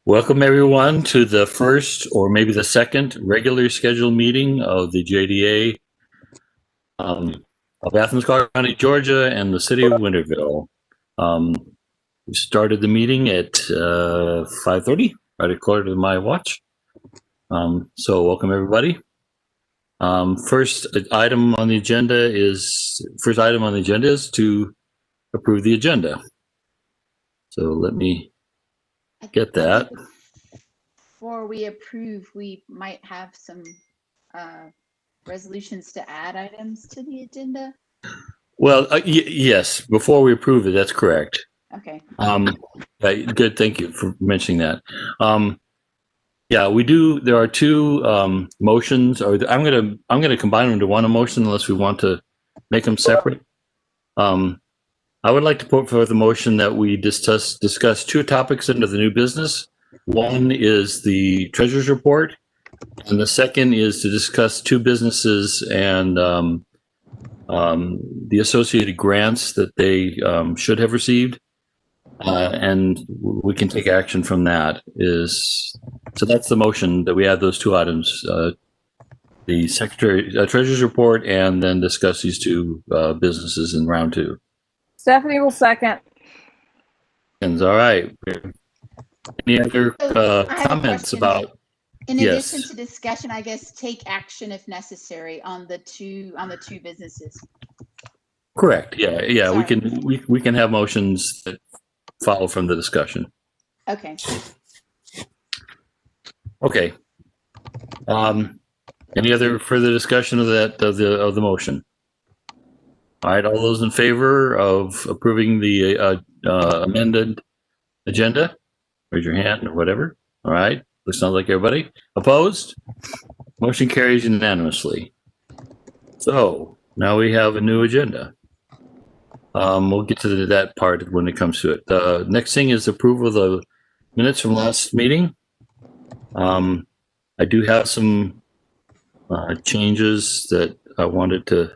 Welcome everyone to the first or maybe the second regular scheduled meeting of the JDA of Athens-Clarke County, Georgia and the city of Winterville. We started the meeting at 5:30, right according to my watch. So welcome everybody. First item on the agenda is to approve the agenda. So let me get that. Before we approve, we might have some resolutions to add items to the agenda. Well, yes, before we approve it, that's correct. Okay. Good. Thank you for mentioning that. Yeah, we do. There are two motions, or I'm gonna combine them into one motion unless we want to make them separate. I would like to put forth a motion that we discuss two topics under the new business. One is the treasurer's report, and the second is to discuss two businesses and the associated grants that they should have received, and we can take action from that. So that's the motion, that we add those two items, the treasurer's report, and then discuss these two businesses in round two. Stephanie will second. All right. Any other comments about? In addition to discussion, I guess take action if necessary on the two businesses. Correct. Yeah. Sorry. We can have motions that follow from the discussion. Okay. Okay. Any other further discussion of the motion? All right. All those in favor of approving the amended agenda, raise your hand or whatever. All right. Looks like everybody. Opposed? Motion carries unanimously. So now we have a new agenda. We'll get to that part when it comes to it. The next thing is approval of the minutes from last meeting. I do have some changes that I wanted to.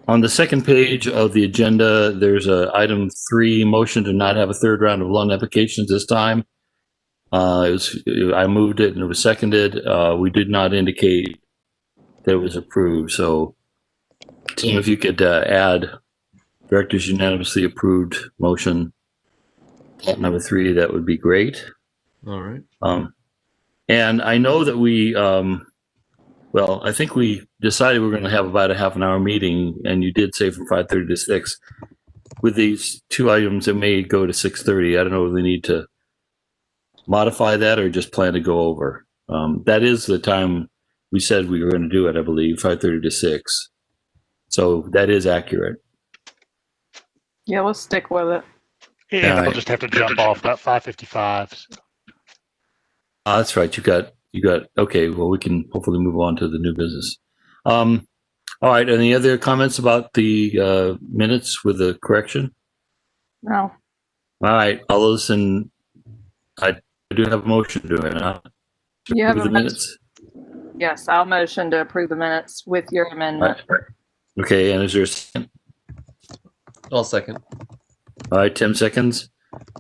On the second page of the agenda, there's a item 3, motion to not have a third round of loan applications this time. I moved it and it was seconded. We did not indicate that it was approved. So, Tim, if you could add directors unanimously approved motion at number 3, that would be great. All right. And I know that we, well, I think we decided we're going to have about a half an hour meeting, and you did say from 5:30 to 6. With these two items, it may go to 6:30. I don't know if we need to modify that or just plan to go over. That is the time we said we were going to do it, I believe, 5:30 to 6. So that is accurate. Yeah, let's stick with it. Yeah, All I'll right. just have to jump off about 5:55. That's right. You got. Okay. Well, we can hopefully move on to the new business. All right. Any other comments about the minutes with the correction? No. All right. All those in. I do have a motion to do it. You have the a minutes. Yes, I'll motion to approve the minutes with your amendment. All right. Okay. And is there a second? I'll second. All right. 10 seconds.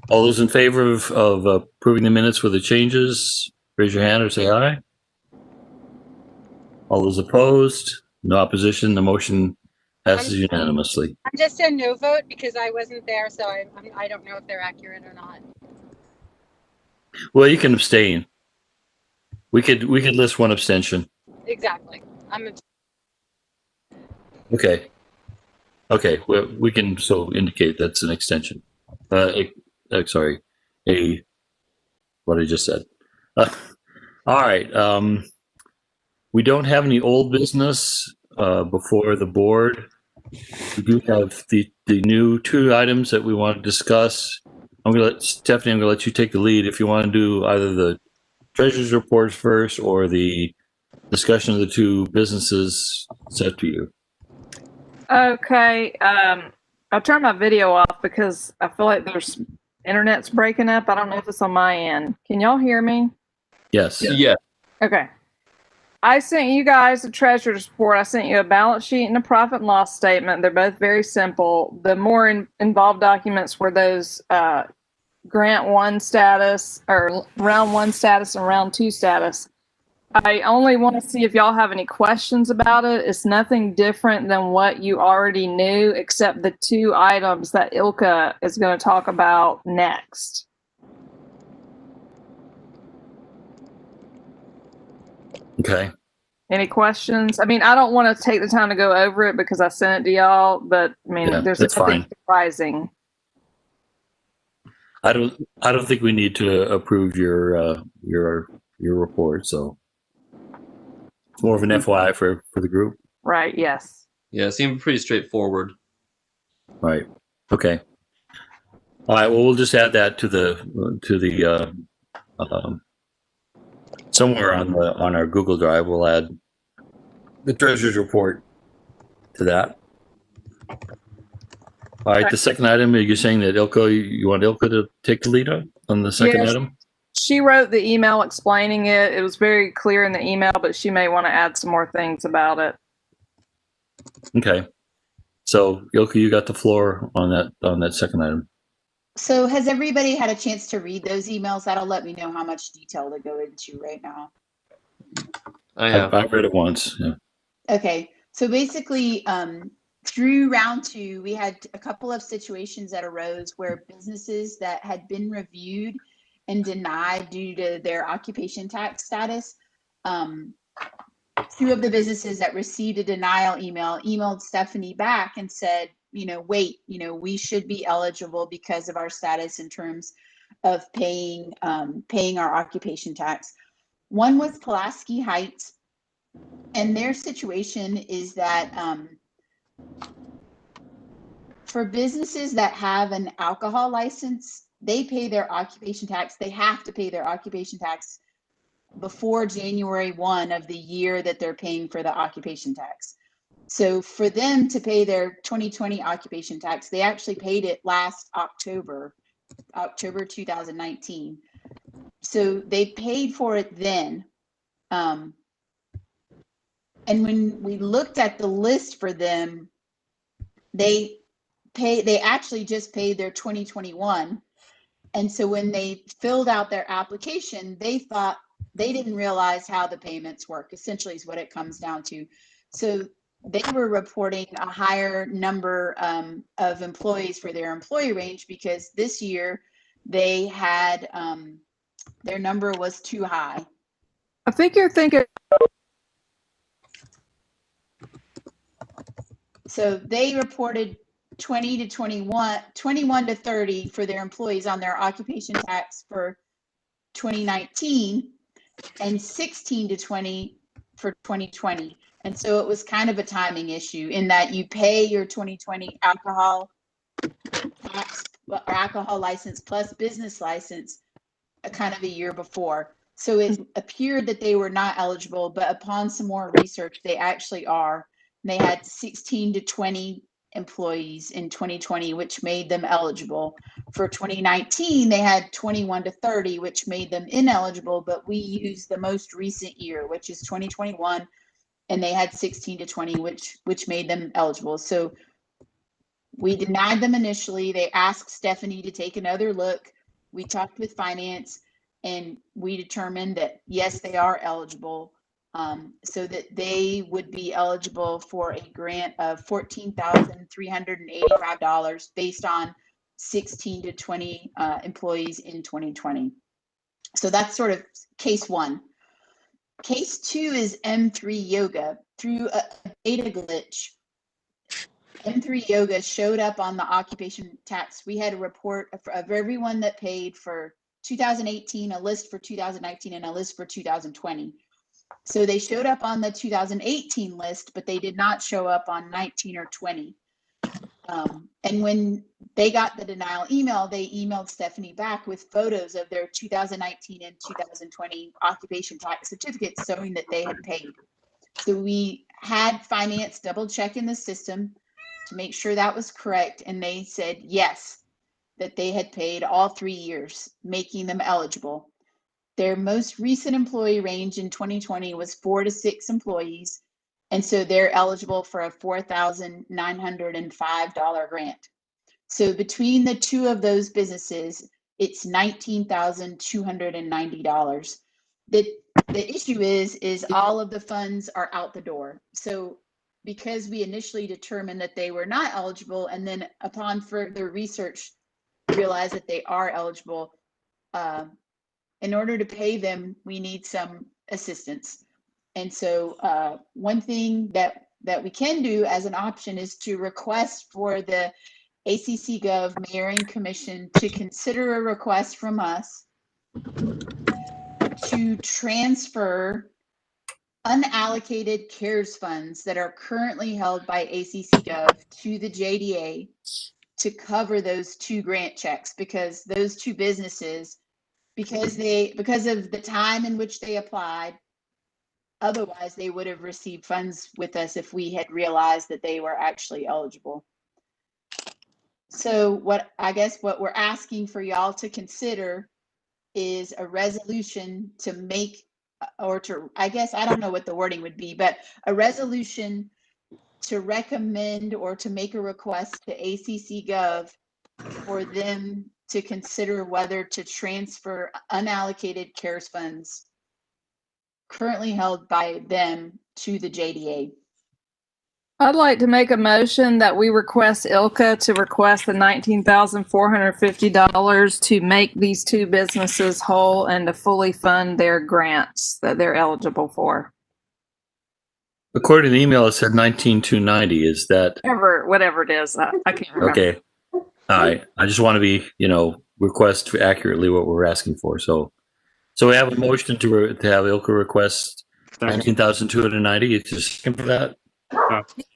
All those in favor of approving the minutes with the changes, raise your hand or say aye. All those opposed? No opposition. The motion passes unanimously. I'm just a no vote because I wasn't there, so I don't know if they're accurate or not. Well, you can abstain. We could list one abstention. Exactly. Okay. Okay. Well, we can so indicate that's an extension. Sorry. What I just said. All right. We don't have any old business before the board. We do have the new two items that we want to discuss. Stephanie, I'm going to let you take the lead. If you want to do either the treasurer's reports first or the discussion of the two businesses, it's up to you. Okay. I'll turn my video off because I feel like there's internet's breaking up. I don't know if it's on my end. Can y'all hear me? Yes. Yeah. Okay. I sent you guys a treasurer's report. I sent you a balance sheet and a profit and loss statement. They're both very simple. The more involved documents were those grant 1 status or round 1 status and round 2 status. I only want to see if y'all have any questions about it. It's nothing different than what you already knew, except the 2 items that Ilka is going to talk about next. Okay. Any questions? I mean, I don't want to take the time to go over it because I sent it to y'all, but I mean, Yeah, there's that's nothing fine. surprising. I don't think we need to approve your report. So it's more of an FYI for the group. Right, yes. Yeah, it seemed pretty straightforward. Right. Okay. All right. Well, we'll just add that to the somewhere on our Google Drive. We'll add the treasurer's report to that. All right. The second item, you're saying that Ilka, you want Ilka to take the lead on the second Yes. item? She wrote the email explaining it. It was very clear in the email, but she may want to add some more things about it. Okay. So Ilka, you got the floor on that second item. So has everybody had a chance to read those emails? That'll let me know how much detail to go into right now. I have. I've read it once. Yeah. Okay, so basically, through round 2, we had a couple of situations that arose where businesses that had been reviewed and denied due to their occupation tax status, 2 of the businesses that received a denial email emailed Stephanie back and said, wait, we should be eligible because of our status in terms of paying our occupation tax. One was Pulaski Heights. And their situation is that for businesses that have an alcohol license, they pay their occupation tax. They have to pay their occupation tax before January 1 of the year that they're paying for the occupation tax. So for them to pay their 2020 occupation tax, they actually paid it last October 2019. So they paid for it then. And when we looked at the list for them, they actually just paid their 2021. And so when they filled out their application, they didn't realize how the payments work, essentially is what it comes down to. So they were reporting a higher number of employees for their employee range because this year they had their number was too high. I think you're thinking. So they reported 21 to 30 for their employees on their occupation tax for 2019 and 16 to 20 for 2020. And so it was kind of a timing issue in that you pay your 2020 alcohol tax or alcohol license plus business license kind of a year before. So it appeared that they were not eligible, but upon some more research, they actually are. They had 16 to 20 employees in 2020, which made them eligible. For 2019, they had 21 to 30, which made them ineligible, but we used the most recent year, which is 2021, and they had 16 to 20, which made them eligible. So we denied them initially. They asked Stephanie to take another look. We talked with finance, and we determined that, yes, they are eligible. So that they would be eligible for a grant of $14,385 based on 16 to 20 employees in 2020. So that's sort of case 1. Case 2 is M3 Yoga. Through a data glitch, M3 Yoga showed up on the occupation tax. We had a report of everyone that paid for 2018, a list for 2019, and a list for 2020. So they showed up on the 2018 list, but they did not show up on 19 or 20. And when they got the denial email, they emailed Stephanie back with photos of their 2019 and 2020 occupation tax certificates showing that they had paid. So we had finance double check in the system to make sure that was correct. And they said, yes, that they had paid all 3 years, making them eligible. Their most recent employee range in 2020 was 4 to 6 employees. And so they're eligible for a $4,905 grant. So between the 2 of those businesses, it's $19,290. The issue is all of the funds are out the door. So because we initially determined that they were not eligible, and then upon further research, realized that they are eligible, in order to pay them, we need some assistance. And so one thing that we can do as an option is to request for the ACCGov Mayor and Commission to consider a request from us to transfer unallocated CARES funds that are currently held by ACCGov to the JDA to cover those two grant checks, because those two businesses, because of the time in which they applied, otherwise they would have received funds with us if we had realized that they were actually eligible. So what we're asking for y'all to consider is a resolution to make, or to, I don't know what the wording would be, but a resolution to recommend or to make a request to ACCGov for them to consider whether to transfer unallocated CARES funds currently held by them to the JDA. I'd like to make a motion that we request ILCA to request the $19,450 to make these two businesses whole and to fully fund their grants that they're eligible for. According to the email, it said 19,290. Is that Whatever it is, I can't remember. okay? All right. I just want to be, request accurately what we're asking for. So we have a motion to have ILCA request 19,290. It's a second for that.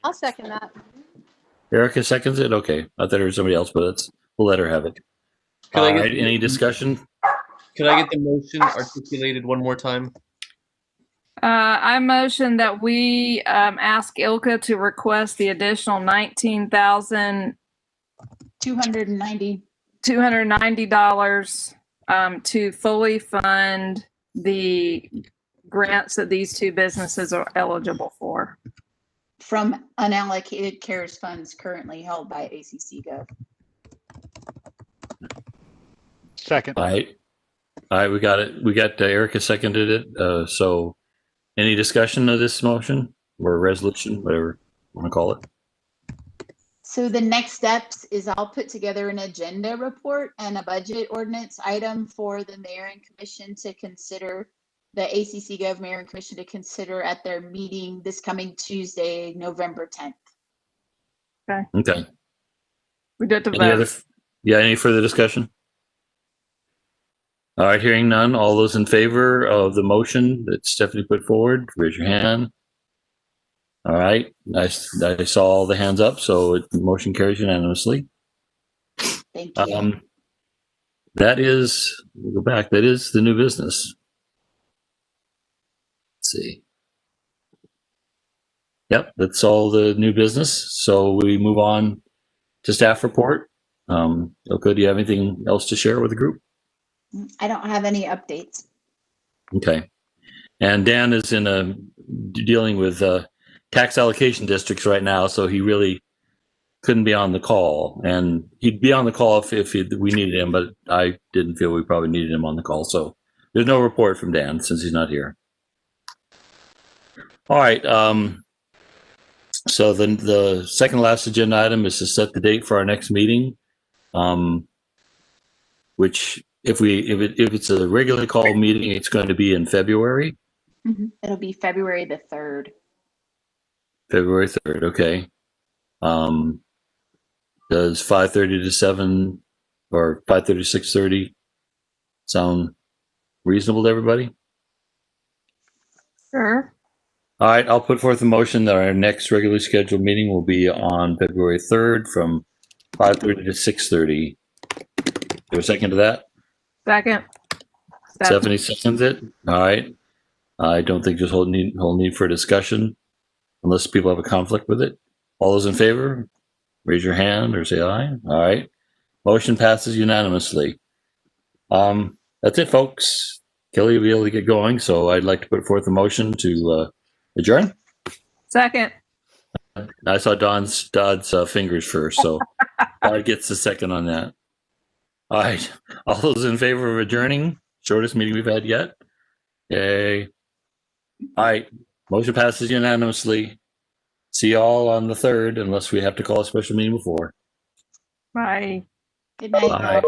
I'll second that. Erica seconds it. Okay. I thought it was somebody else, but we'll let her have it. Could All I get right. Any discussion? Could I get the motion articulated one more time? I motion that we ask ILCA to request the additional $19,290 to fully fund the grants that these two businesses are eligible for. From unallocated CARES funds currently held by ACCGov. Second. All right. We got it. We got Erica seconded it. So any discussion of this motion or resolution, whatever you want to call it? So the next steps is I'll put together an agenda report and a budget ordinance item for the mayor and commission to consider, the ACCGov Mayor and Commission to consider at their meeting this coming Tuesday, November 10th. Okay. We did the Any vote. any further discussion? All right, hearing none. All those in favor of the motion that Stephanie put forward, raise your hand. All right, I saw all the hands up, so the motion carries unanimously. Thank you. That is, we'll go back, that is the new business. Let's see. Yep, that's all the new business. So we move on to staff report. Okay, do you have anything else to share with the group? I don't have any updates. Okay. And Dan is dealing with tax allocation districts right now, so he really couldn't be on the call. And he'd be on the call if we needed him, but I didn't feel we probably needed him on the call. So there's no report from Dan since he's not here. All right. So the second last agenda item is to set the date for our next meeting, which if it's a regularly called meeting, it's going to be in February. It'll be February the 3rd. February 3rd. Okay. Does 5:30 to 7 or 5:30 to 6:30 sound reasonable to everybody? Sure. All right. I'll put forth a motion that our next regularly scheduled meeting will be on February 3rd from 5:30 to 6:30. There a second to that? Second. Stephanie seconds it. All right. I don't think there's whole need for a discussion unless people have a conflict with it. All those in favor, raise your hand or say aye. All right. Motion passes unanimously. That's it, folks. Kelly will be able to get going, so I'd like to put forth a motion to adjourn. Second. I saw Dodd's fingers first, so Dodd gets the second on that. All right. All those in favor of adjourning? Shortest meeting we've had yet? Yay. All right. Motion passes unanimously. See you all on the 3rd, unless we have to call a special meeting before. Bye. Good night. Bye.